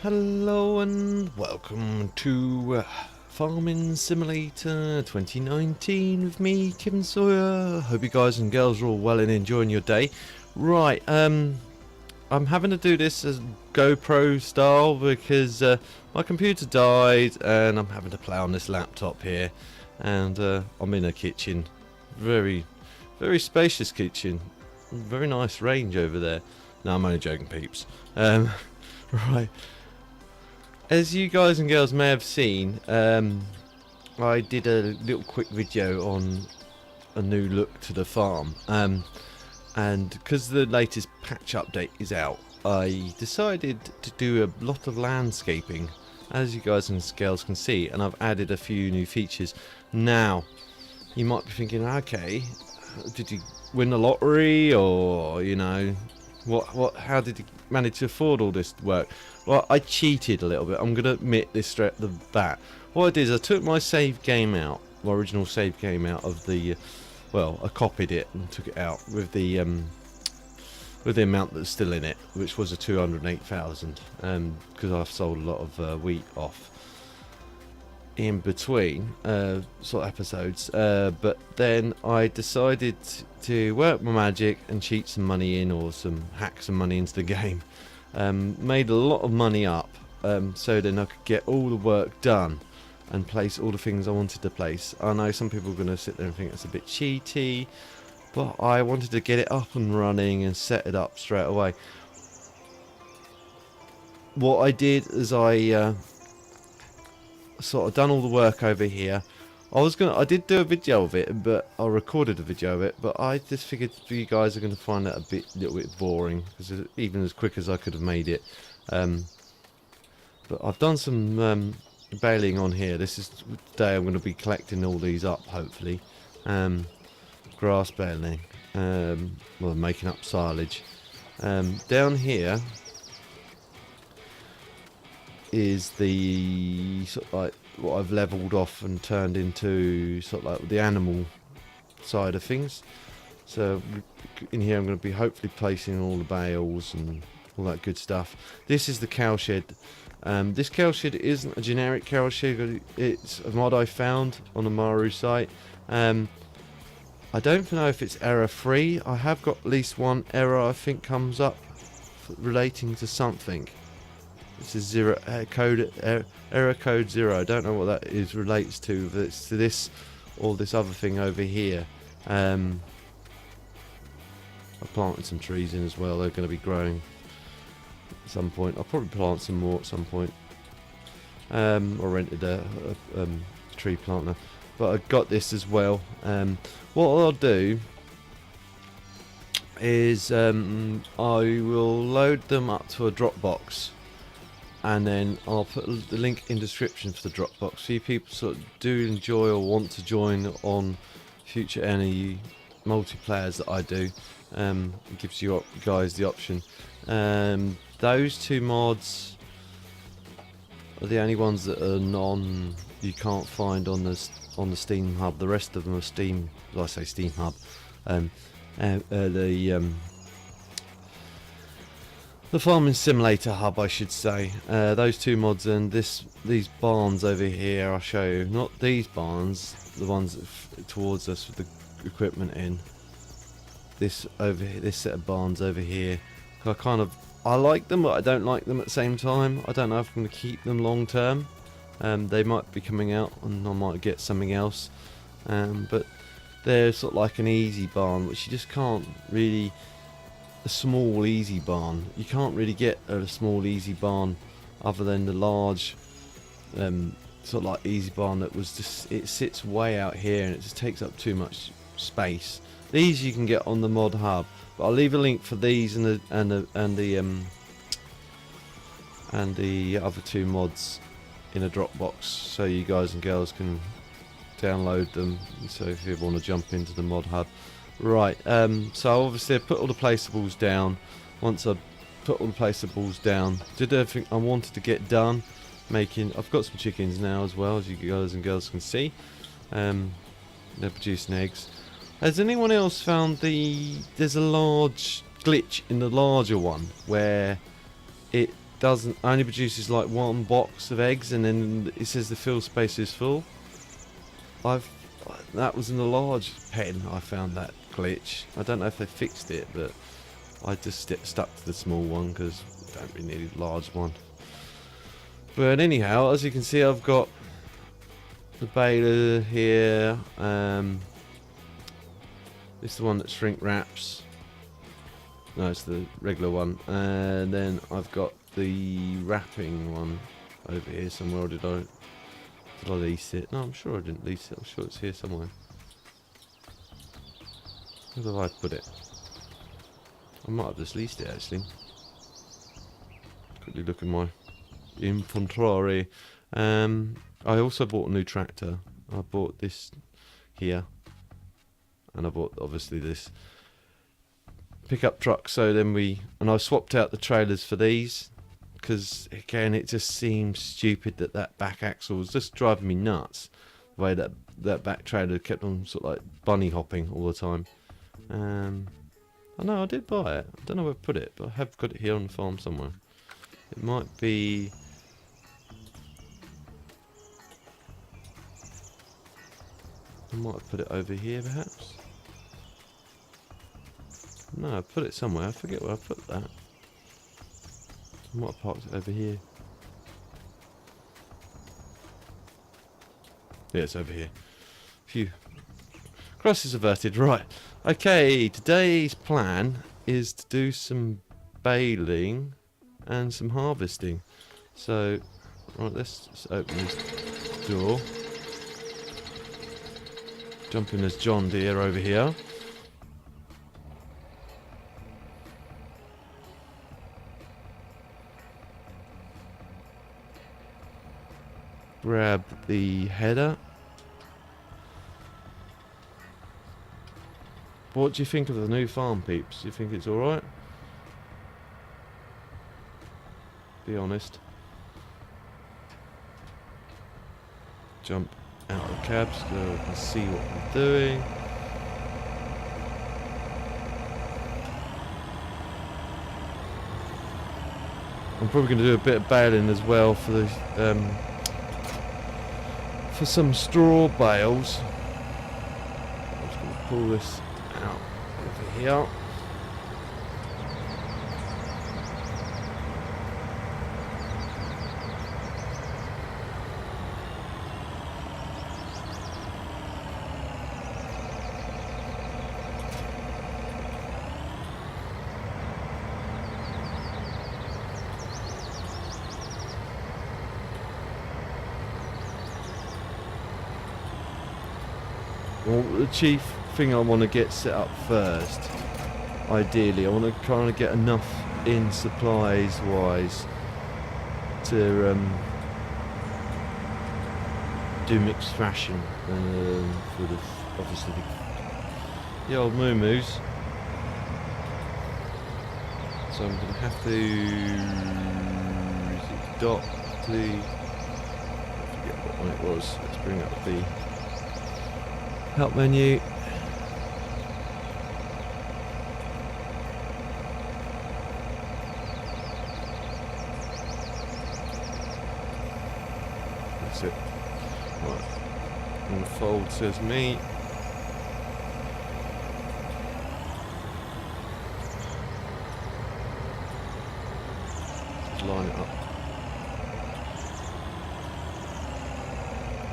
Hello and welcome to Farming Simulator 2019 with me, Kim Sawyer. Hope you guys and girls are all well and enjoying your day. Right, I'm having to do this as GoPro style because my computer died and I'm having to play on this laptop here. And I'm in a kitchen, very spacious kitchen, very nice range over there. No, I'm only joking, peeps. Right. As you guys and girls may have seen, I did a little quick video on a new look to the farm, and because the latest patch update is out, I decided to do a lot of landscaping, as you guys and girls can see, and I've added a few new features. Now, you might be thinking, okay, did you win the lottery, or you know, how did you manage to afford all this work? Well, I cheated a little bit. I'm going to admit this straight at the bat. What I did is I took my save game out, my original save game out of the, well, I copied it and took it out with the amount that's still in it, which was a 208,000, because I've sold a lot of wheat off in between sort of episodes, but then I decided to work my magic and cheat some money in, or hack some money into the game. Made a lot of money up, so then I could get all the work done and place all the things I wanted to place. I know some people are going to sit there and think it's a bit cheaty, but I wanted to get it up and running and set it up straight away. What I did is I sort of done all the work over here. I did do a video of it, but I recorded a video of it, but I just figured you guys are going to find that a little bit boring, because even as quick as I could have made it. But I've done some baling on here. This is today I'm going to be collecting all these up, hopefully. Grass baling, well, making up silage. Down here is the sort of like what I've levelled off and turned into sort of like the animal side of things. So in here I'm going to be hopefully placing all the bales and all that good stuff. This is the cow shed. This cow shed isn't a generic cow shed, it's a mod I found on the Maru site. I don't know if it's error free. I have got at least one error I think comes up relating to something. This is error code 0. I don't know what that is relates to. If it's to this or this other thing over here. I planted some trees in as well. They're going to be growing at some point. I'll probably plant some more at some point. Or rented a tree planter. But I've got this as well. What I'll do is I will load them up to a Dropbox. And then I'll put the link in description for the Dropbox. So you people sort of do enjoy or want to join on future any multiplayers that I do. It gives you guys the option. Those two mods are the only ones that are you can't find on the Steam Hub. The rest of them are Steam. Well, I say Steam Hub. The Farming Simulator Hub, I should say. Those two mods and these barns over here, I'll show you. Not these barns, the ones towards us with the equipment in. This over here, this set of barns over here. I like them, but I don't like them at the same time. I don't know if I'm going to keep them long term. They might be coming out, and I might get something else. But they're sort of like an easy barn, which you just can't really. A small easy barn. You can't really get a small easy barn other than the large sort of like easy barn that was just, it sits way out here and it just takes up too much space. These you can get on the mod hub, but I'll leave a link for these and the other two mods in a Dropbox, so you guys and girls can download them. So if you want to jump into the mod hub. Right, so obviously I put all the placeables down. Once I put all the placeables down, did everything I wanted to get done. I've got some chickens now as well, as you guys and girls can see. They're producing eggs. Has anyone else found there's a large glitch in the larger one where it doesn't only produces like one box of eggs, and then it says the fill space is full. That was in the large pen. I found that glitch. I don't know if they fixed it, but I just stuck to the small one because I don't really need a large one. But anyhow, as you can see, I've got the baler here. This is the one that shrink wraps. No, it's the regular one. And then I've got the wrapping one over here somewhere. Or did I lease it? No, I'm sure I didn't lease it. I'm sure it's here somewhere. Where did I put it? I might have just leased it actually. Quickly look in my inventory. I also bought a new tractor. I bought this here, and I bought obviously this pickup truck. So then I swapped out the trailers for these, because again it just seems stupid that back axle was just driving me nuts. The way that back trailer kept on sort of like bunny hopping all the time. I know I did buy it. I don't know where I put it, but I have got it here on the farm somewhere. It might be. I might have put it over here, perhaps. No, I put it somewhere. I forget where I put that. I might have parked it over here. Yeah, it's over here. Phew. Crisis averted. Right. Okay, today's plan is to do some baling and some harvesting. So, right, let's just open this door. Jump in as John Deere over here. Grab the header. What do you think of the new farm, peeps? Do you think it's alright? Be honest. Jump out of the cab so I can see what I'm doing. I'm probably going to do a bit of baling as well for the for some straw bales. I'm just going to pull this out over here. Well, the chief thing I want to get set up first, ideally, I want to kind of get enough in supplies wise to do mixed thrashing for the obviously the old moo-moos. So I'm going to have to dot the, I forget what one it was. Let's bring up the help menu. That's it. Right. And the fold says me. Just line it up.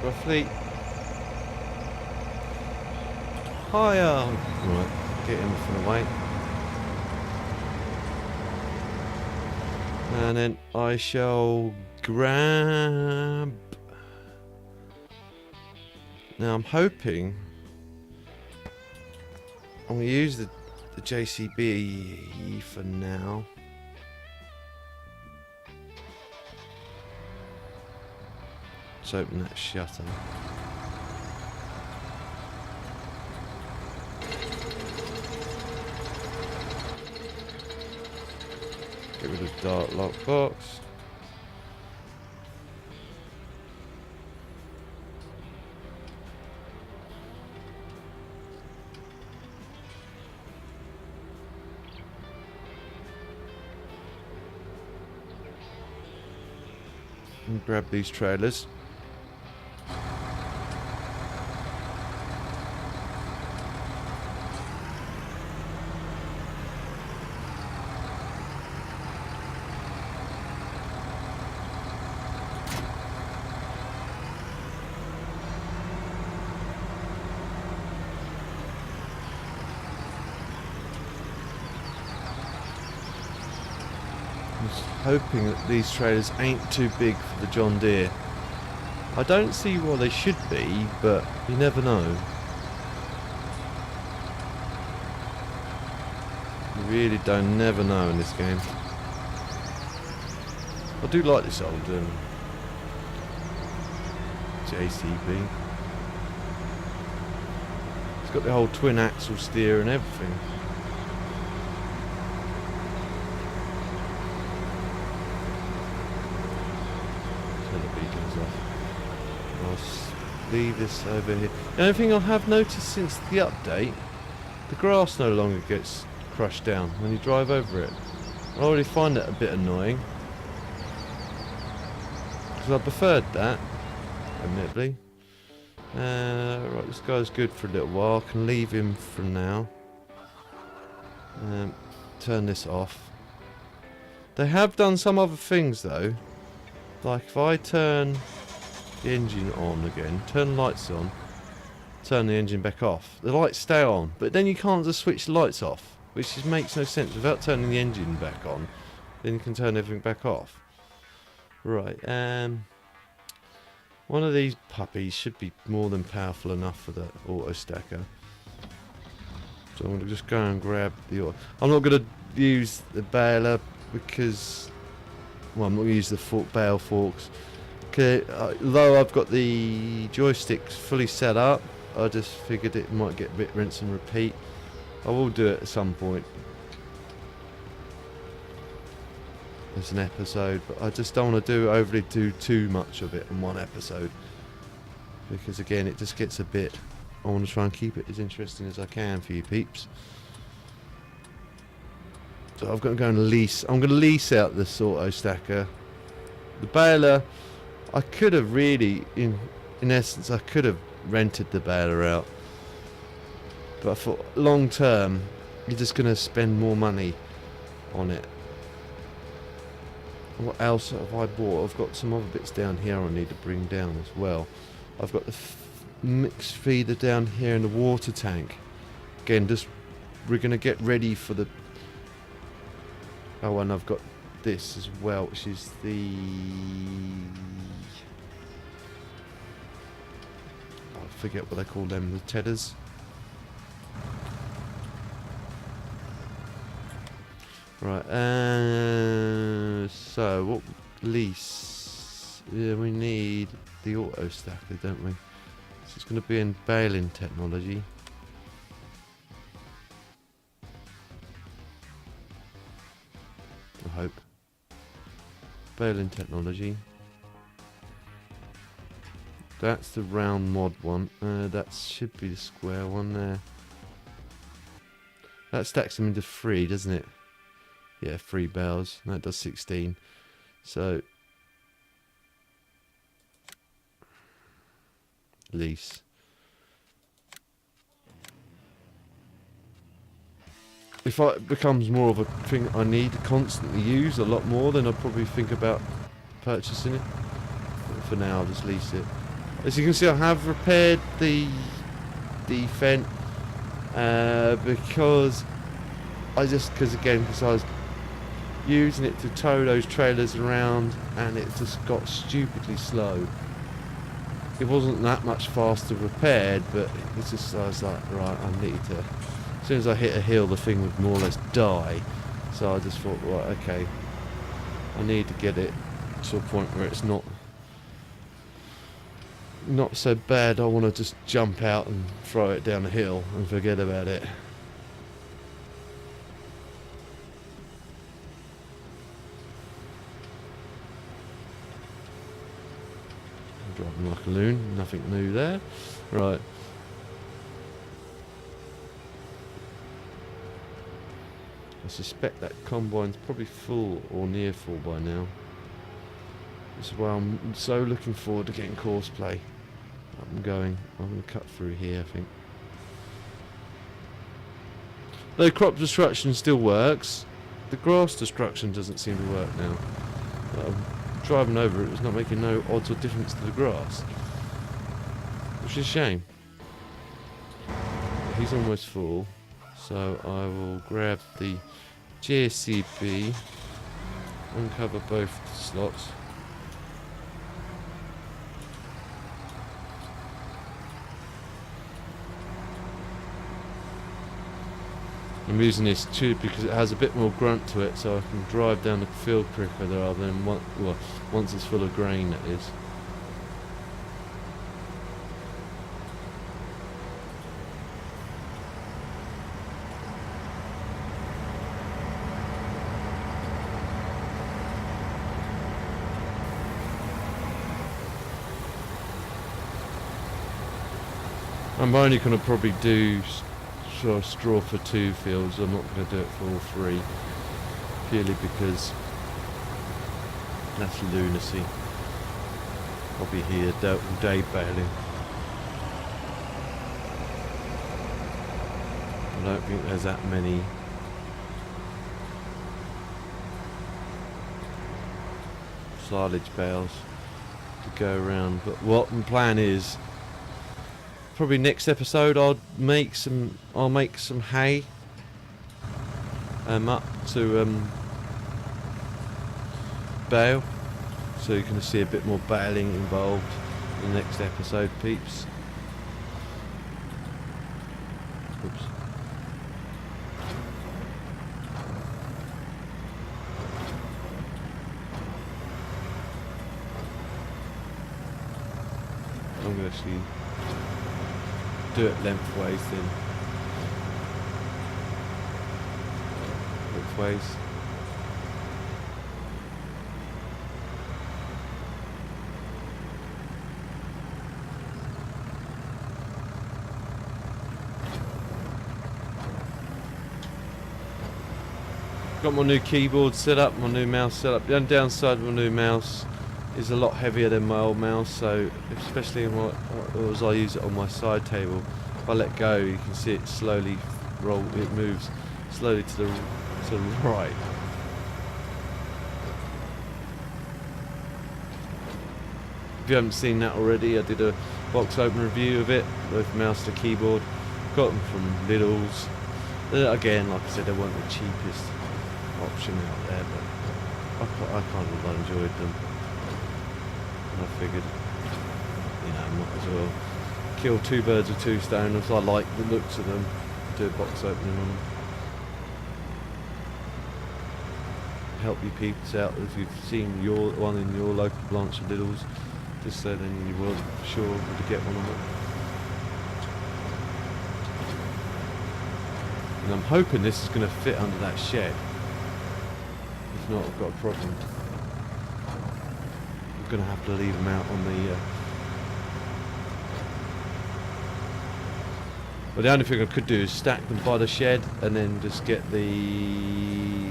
Roughly. Higher! Right, get him from the way. And then I shall grab. Now I'm hoping I'm going to use the JCB for now. Let's open that shutter. Get rid of the dark lockbox. and grab these trailers. Hoping that these trailers ain't too big for the John Deere. I don't see why they should be, but you never know. You really don't never know in this game. I do like this old JCB. It's got the whole twin axle steer and everything. Leave this over here. The only thing I have noticed since the update, the grass no longer gets crushed down when you drive over it. I already find that a bit annoying, because I preferred that, admittedly. Right, this guy's good for a little while. I can leave him for now. Turn this off. They have done some other things though, like if I turn the engine on again, turn lights on, turn the engine back off, the lights stay on, but then you can't just switch the lights off, which just makes no sense. Without turning the engine back on, then you can turn everything back off. Right, one of these puppies should be more than powerful enough for the auto stacker, so I'm going to just go and grab the auto. I'm not going to use the baler because, well, I'm not going to use the bale forks. Although I've got the joysticks fully set up, I just figured it might get a bit rinse and repeat. I will do it at some point as an episode, but I just don't want to overly do too much of it in one episode, because again it just gets a bit, I want to try and keep it as interesting as I can for you peeps. So I've got to go and I'm going to lease out this auto stacker. The baler, I could have really, in essence, I could have rented the baler out. But I thought, long term, you're just going to spend more money on it. What else have I bought? I've got some other bits down here I need to bring down as well. I've got the mixed feeder down here in the water tank. Again, we're going to get ready for the... Oh, and I've got this as well, which is the... I forget what they call them, the tedders. Right, so what lease? Yeah, we need the auto stacker, don't we? So it's going to be in baling technology. I hope. Baling technology. That's the round mod one. That should be the square one there. That stacks them into 3, doesn't it? Yeah, 3 bales. That does 16. So lease. If it becomes more of a thing I need to constantly use a lot more, then I'll probably think about purchasing it. But for now, I'll just lease it. As you can see, I have repaired the fence because I was using it to tow those trailers around, and it just got stupidly slow. It wasn't that much faster repaired, but it's just, I was like, right, I need to. As soon as I hit a hill, the thing would more or less die. So I just thought, right, okay, I need to get it to a point where it's not so bad. I want to just jump out and throw it down the hill and forget about it. I'm driving like a loon, nothing new there. Right. I suspect that combine's probably full or near full by now. This is why I'm so looking forward to getting course play. I'm going to cut through here, I think. Though crop destruction still works, the grass destruction doesn't seem to work now. Driving over it was not making no odds or difference to the grass, which is a shame. He's almost full, so I will grab the JCB, uncover both slots. I'm using this tube because it has a bit more grunt to it, so I can drive down the field quicker rather than once it's full of grain, that is. I'm only going to probably do straw for 2 fields. I'm not going to do it for all 3, purely because that's lunacy. I'll be here all day baling. I don't think there's that many silage bales to go around, but what my plan is, probably next episode I'll make some hay up to bale, so you're going to see a bit more baling involved in the next episode, peeps. Oops. I'm going to actually do it lengthways then. Widthways. Got my new keyboard set up, my new mouse set up. The only downside of my new mouse is a lot heavier than my old mouse, so especially as I use it on my side table, if I let go you can see it slowly roll, it moves slowly to the right. If you haven't seen that already, I did a box open review of it, both mouse to keyboard. Got them from Lidl's. Again, like I said, they weren't the cheapest option out there, but I kind of enjoyed them. And I figured, might as well kill 2 birds with 2 stones. I like the looks of them. Do a box opening on them. Help you peeps out if you've seen your one in your local branch of Lidl's, just so then you will sure to get one of them. And I'm hoping this is going to fit under that shed. If not, I've got a problem. I'm going to have to leave them out on the... Well, the only thing I could do is stack them by the shed and then just get the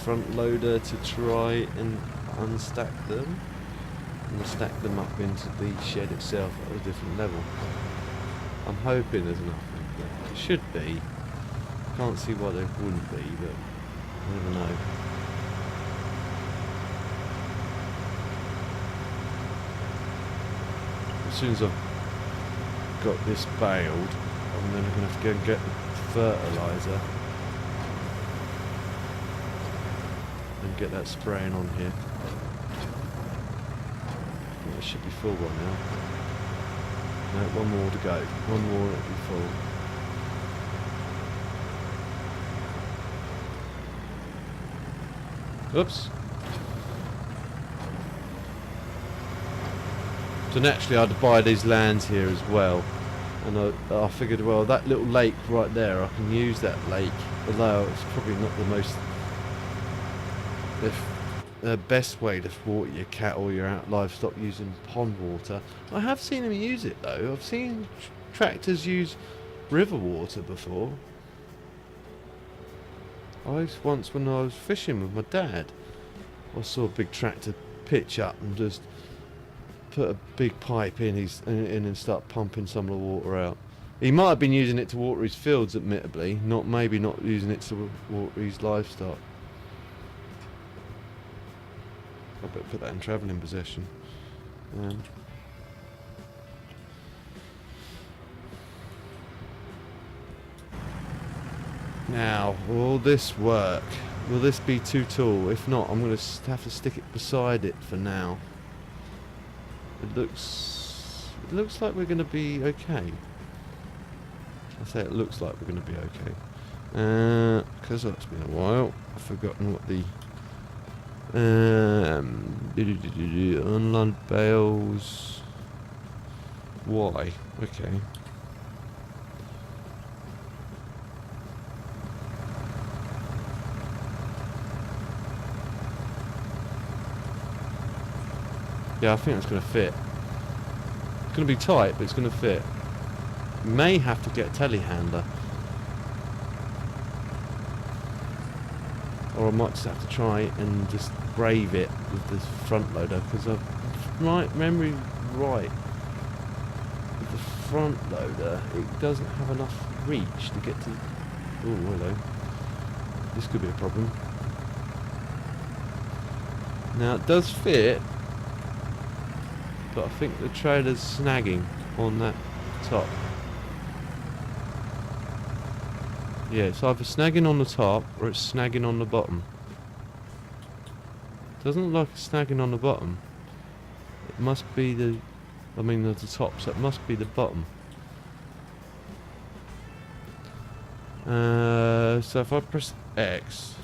front loader to try and unstack them. And stack them up into the shed itself at a different level. I'm hoping there's enough. It should be. Can't see why there wouldn't be, but I never know. As soon as I've got this baled, I'm then going to have to go and get the fertiliser and get that spraying on here. It should be full by now. No, one more to go. One more, it'll be full. Oops. So naturally I'd buy these lands here as well, and I figured, well, that little lake right there, I can use that lake, although it's probably not the most the best way to water your cattle or your livestock using pond water. I have seen them use it though. I've seen tractors use river water before. Once when I was fishing with my dad, I saw a big tractor pitch up and just put a big pipe in and start pumping some of the water out. He might have been using it to water his fields, admittedly, maybe not using it to water his livestock. I better put that in travelling possession. Now, will this work? Will this be too tall? If not, I'm going to have to stick it beside it for now. It looks like we're going to be okay. I say it looks like we're going to be okay. Because it's been a while, I've forgotten what the unload bales. Why? Okay. Yeah, I think it's going to fit. It's going to be tight, but it's going to fit. May have to get a telehandler. Or I might just have to try and just brave it with this front loader, because if my memory right, with the front loader, it doesn't have enough reach to get to... Oh, hello. This could be a problem. Now, it does fit, but I think the trailer's snagging on that top. Yeah, it's either snagging on the top or it's snagging on the bottom. Doesn't look like it's snagging on the bottom. It must be the top, so it must be the bottom. So if I press X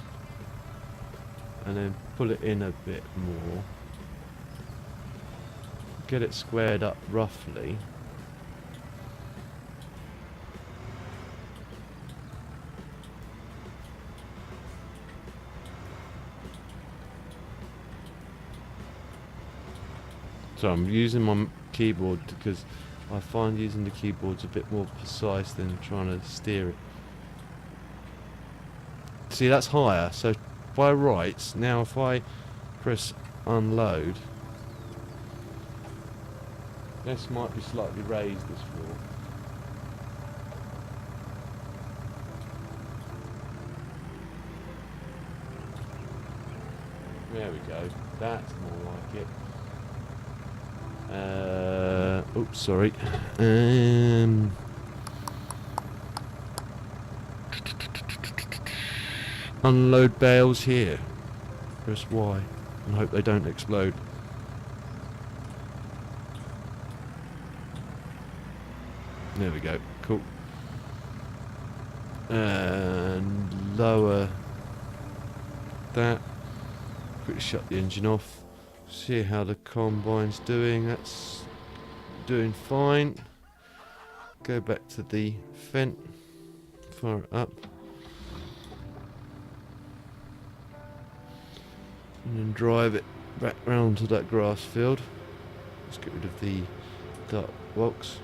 and then pull it in a bit more, get it squared up roughly. So I'm using my keyboard because I find using the keyboard's a bit more precise than trying to steer it. See, that's higher, so by rights, now if I press unload, this might be slightly raised, this floor. There we go, that's more like it. Oops, sorry. Unload bales here. Press Y and hope they don't explode. There we go. Cool. And lower that. Quickly shut the engine off. See how the combine's doing. That's doing fine. Go back to the vent. Fire it up. And then drive it back round to that grass field. Let's get rid of the dark box.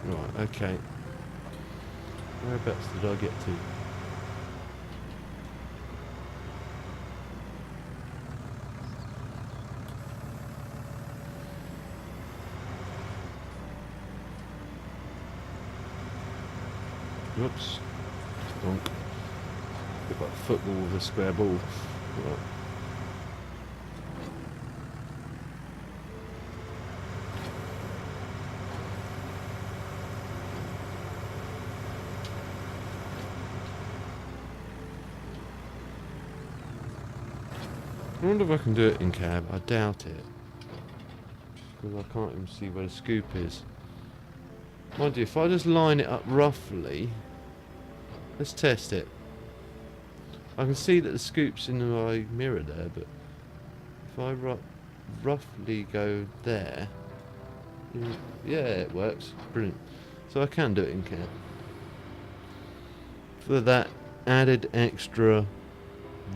Right, okay. Whereabouts did I get to? Whoops. Donk. Bit like football with a square ball. Right. I wonder if I can do it in cab. I doubt it, because I can't even see where the scoop is. Mind you, if I just line it up roughly, let's test it. I can see that the scoop's in my mirror there, but if I roughly go there, yeah, it works. Brilliant. So I can do it in cab. For that added extra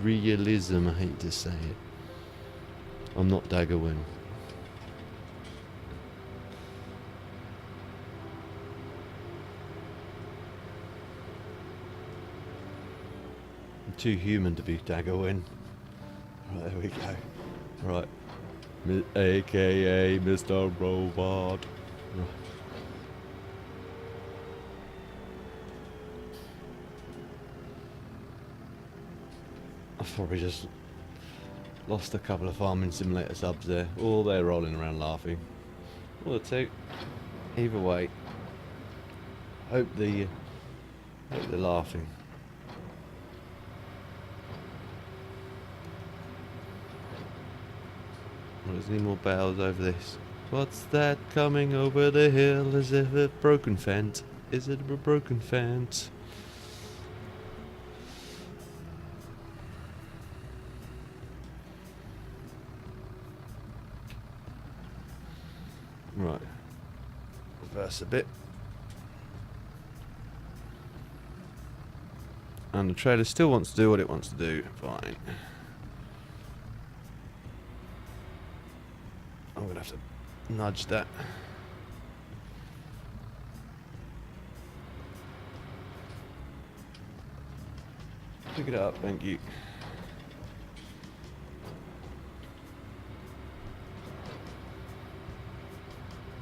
realism, I hate to say it. I'm not Daggerwin. too human to be daggering. Right, there we go. Right. AKA Mr. Robot. Right. I've probably just lost a couple of Farming Simulator subs there. All they're rolling around laughing. Or two. Either way. Hope they're laughing. Well, there's any more bales over this. What's that coming over the hill? Is it a broken fence? Is it a broken fence? Right. Reverse a bit. And the trailer still wants to do what it wants to do. Fine. I'm going to have to nudge that. Pick it up, thank you.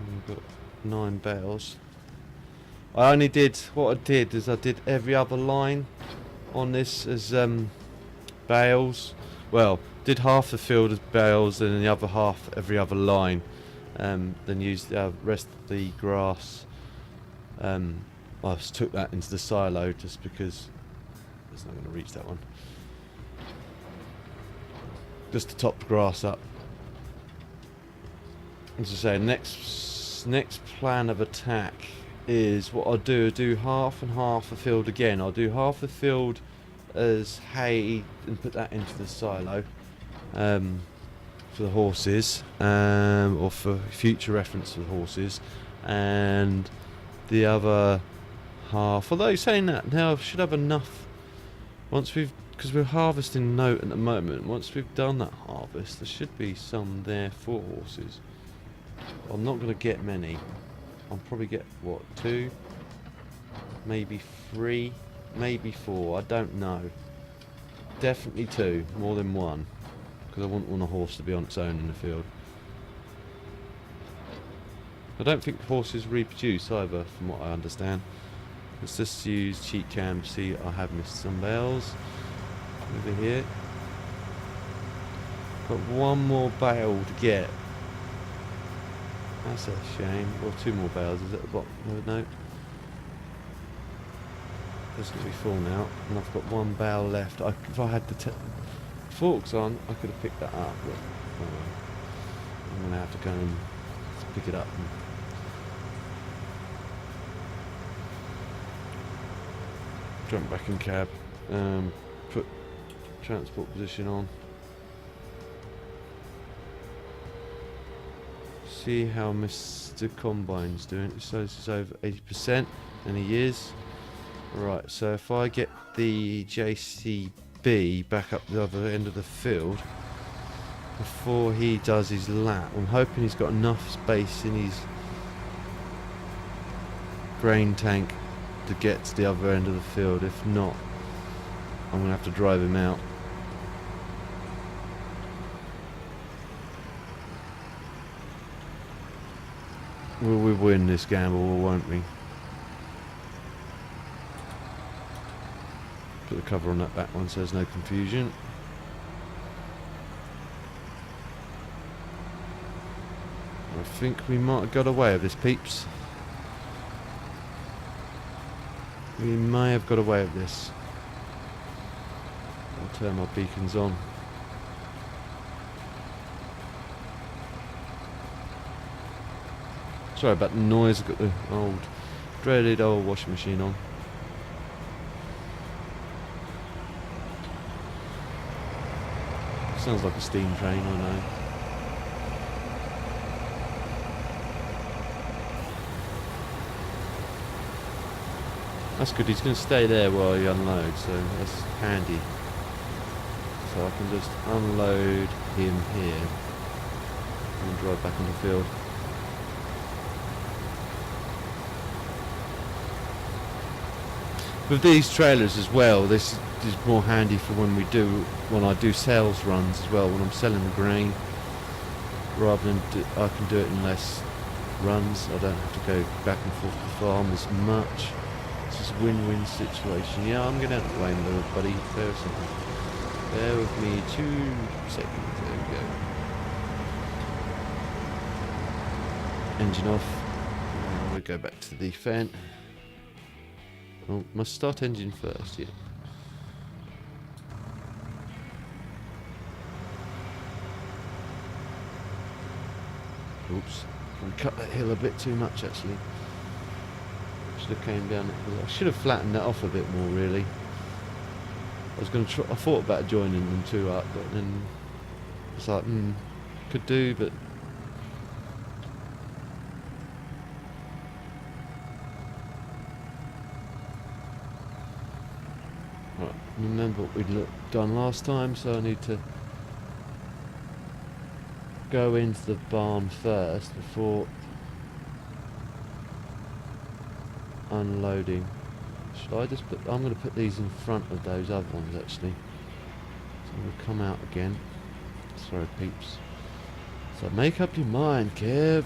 We've got 9 bales. I only did, what I did is I did every other line on this as bales. Well, did half the field as bales and the other half every other line. Then used the rest of the grass. I just took that into the silo just because it's not going to reach that one. Just to top the grass up. As I say, next plan of attack is what I'll do half and half the field again. I'll do half the field as hay and put that into the silo for the horses, or for future reference for the horses, and the other half, although saying that, now I should have enough once because we're harvesting note at the moment. Once we've done that harvest, there should be some there for horses. I'm not going to get many. I'll probably get, what, 2? Maybe 3? Maybe 4. I don't know. Definitely 2. More than 1. Because I wouldn't want a horse to be on its own in the field. I don't think horses reproduce either, from what I understand. Let's just use cheat cam to see I have missed some bales. Over here. Got 1 more bale to get. That's a shame. Well, 2 more bales. Is it at the bottom? No. This will be full now, and I've got 1 bale left. If I had the forks on, I could have picked that up. But I'm going to have to go and pick it up. Jump back in cab. Put transport position on. See how Mr. Combine's doing. It says it's over 80%, and he is. Right, so if I get the JCB back up the other end of the field before he does his lap, I'm hoping he's got enough space in his grain tank to get to the other end of the field. If not, I'm going to have to drive him out. Will we win this gamble or won't we? Put the cover on that back one so there's no confusion. I think we might have got away with this, peeps. We may have got away with this. I'll turn my beacons on. Sorry about the noise, I've got the dreaded old washing machine on. Sounds like a steam train, I know. That's good, he's going to stay there while he unloads, so that's handy. So I can just unload him here and drive back into the field. With these trailers as well, this is more handy for when I do sales runs as well, when I'm selling the grain, rather than I can do it in less runs. I don't have to go back and forth to the farm as much. This is a win-win situation. Yeah, I'm going to have to blame the buddy. Bear with me 2 seconds. There we go. Engine off. We'll go back to the fan. Oh, must start engine first, yeah. Oops, I cut that hill a bit too much actually. Should have came down that hill. I should have flattened that off a bit more really. I was going to try, I thought about joining them two up, but then it's like, could do, but right, remember what we'd done last time, so I need to go into the barn first before unloading. Should I just put, I'm going to put these in front of those other ones actually. So I'm going to come out again. Sorry peeps. So make up your mind, Kev.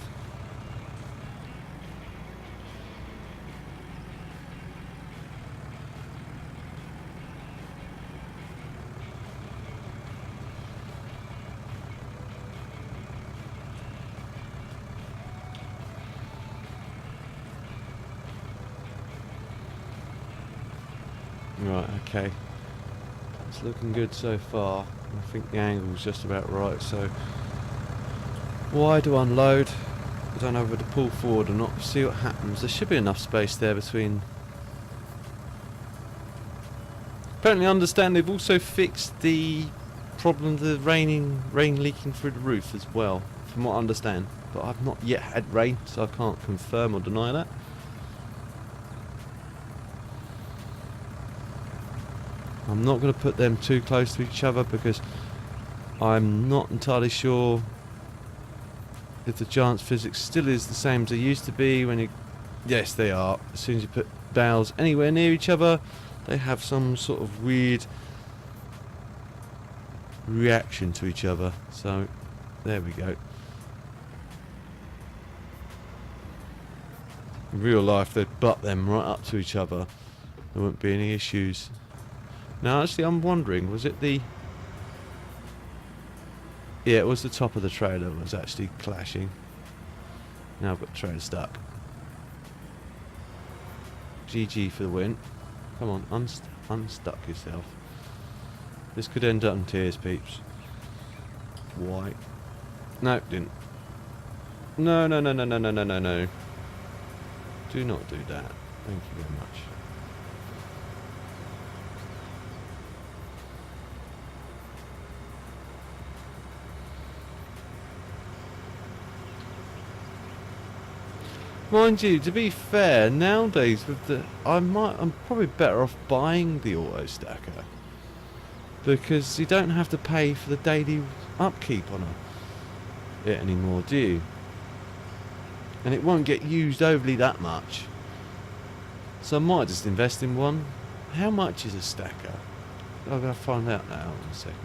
Right, okay. It's looking good so far. I think the angle's just about right, so wide to unload. I don't know whether to pull forward or not. See what happens. There should be enough space there between. Apparently I understand they've also fixed the problem of the rain leaking through the roof as well, from what I understand. But I've not yet had rain, so I can't confirm or deny that. I'm not going to put them too close to each other because I'm not entirely sure if the chance physics still is the same as they used to be when you... Yes, they are. As soon as you put bales anywhere near each other, they have some sort of weird reaction to each other. So, there we go. In real life, they'd butt them right up to each other. There wouldn't be any issues. Now, actually, I'm wondering, was it the... Yeah, it was the top of the trailer that was actually clashing. Now I've got the trailer stuck. GG for the win. Come on, unstuck yourself. This could end up in tears, peeps. Why? No, didn't. No. Do not do that. Thank you very much. Mind you, to be fair, nowadays with the I'm probably better off buying the auto stacker because you don't have to pay for the daily upkeep on it anymore, do you? And it won't get used overly that much. So I might just invest in one. How much is a stacker? I'm gonna find out now in a second.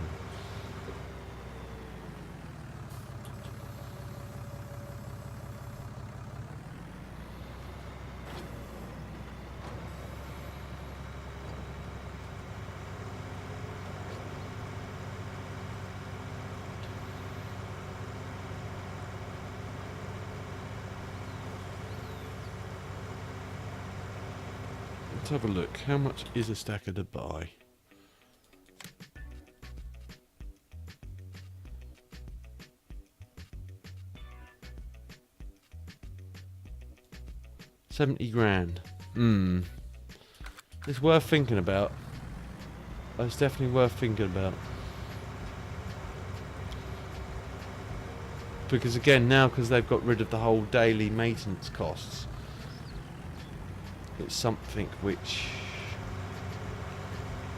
Let's have a look. How much is a stacker to buy? $70 grand. It's worth thinking about. It's definitely worth thinking about. Because again, now because they've got rid of the whole daily maintenance costs, it's something which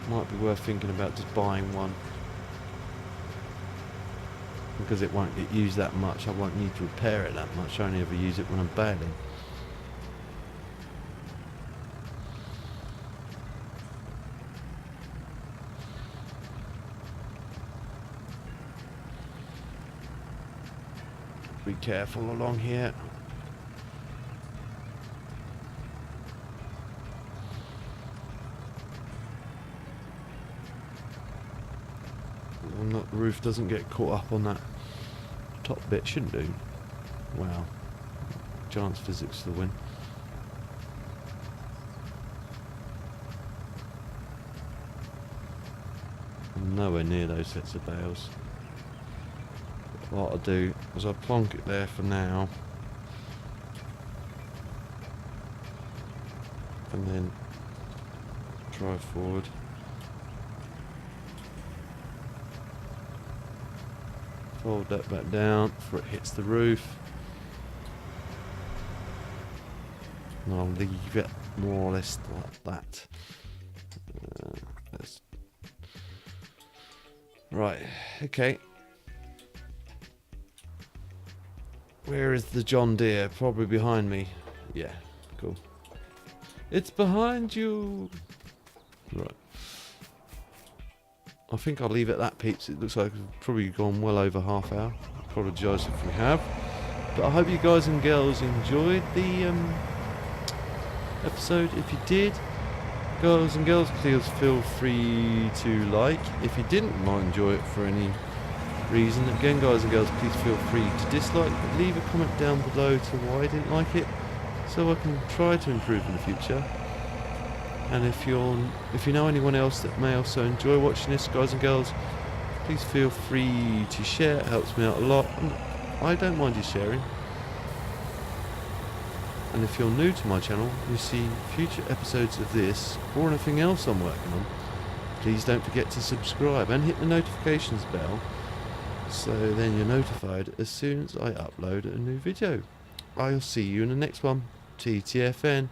might be worth thinking about just buying one. Because it won't get used that much, I won't need to repair it that much, I only ever use it when I'm baling. be careful along here. The roof doesn't get caught up on that top bit. Shouldn't do. Wow. Chance physics to win. I'm nowhere near those sets of bales. What I'll do is I'll plonk it there for now. And then drive forward. Fold that back down before it hits the roof. And I'll leave it more or less like that. Right, okay. Where is the John Deere? Probably behind me. Yeah, cool. It's behind you! Right. I think I'll leave it at that, peeps. It looks like we've probably gone well over half hour. I apologise if we have. But I hope you guys and girls enjoyed the episode. If you did, guys and girls, please feel free to like. If you didn't might enjoy it for any reason, again, guys and girls, please feel free to dislike. But leave a comment down below to why I didn't like it, so I can try to improve in the future. And if you know anyone else that may also enjoy watching this, guys and girls, please feel free to share. It helps me out a lot, and I don't mind you sharing. And if you're new to my channel, you see future episodes of this or anything else I'm working on, please don't forget to subscribe and hit the notifications bell, so then you're notified as soon as I upload a new video. I'll see you in the next one. TTFN.